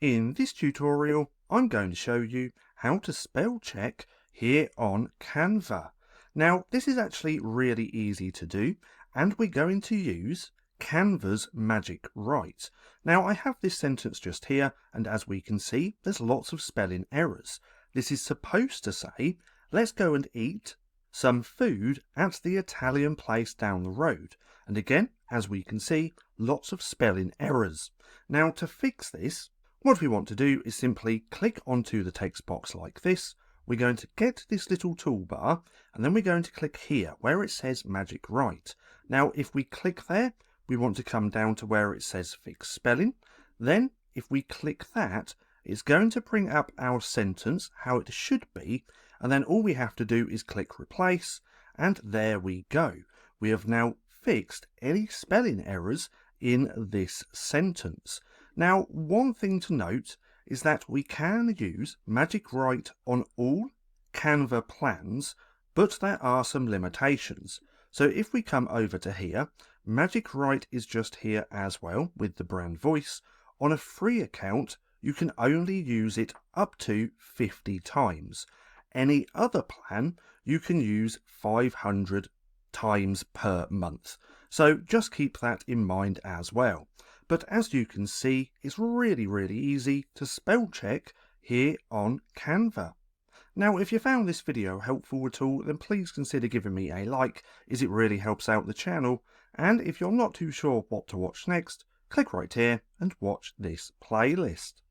In this tutorial, I'm going to show you how to spell check here on Canva. Now, this is actually really easy to do, and we're going to use Canva's Magic Write. Now, I have this sentence just here, and as we can see, there's lots of spelling errors. This is supposed to say, let's go and eat some food at the Italian place down the road. And again, as we can see, lots of spelling errors. Now, to fix this, what we want to do is simply click onto the text box like this. We're going to get this little toolbar, and then we're going to click here where it says Magic Write. Now, if we click there, we want to come down to where it says Fix Spelling. Then, if we click that, it's going to bring up our sentence, how it should be, and then all we have to do is click Replace, and there we go. We have now fixed any spelling errors in this sentence. Now, one thing to note is that we can use Magic Write on all Canva plans, but there are some limitations. So if we come over to here, Magic Write is just here as well with the brand voice. On a free account, you can only use it up to 50 times. Any other plan, you can use 500 times per month. So just keep that in mind as well. But as you can see, it's really easy to spell check here on Canva. Now, if you found this video helpful at all, then please consider giving me a like, as it really helps out the channel. And if you're not too sure what to watch next, click right here and watch this playlist.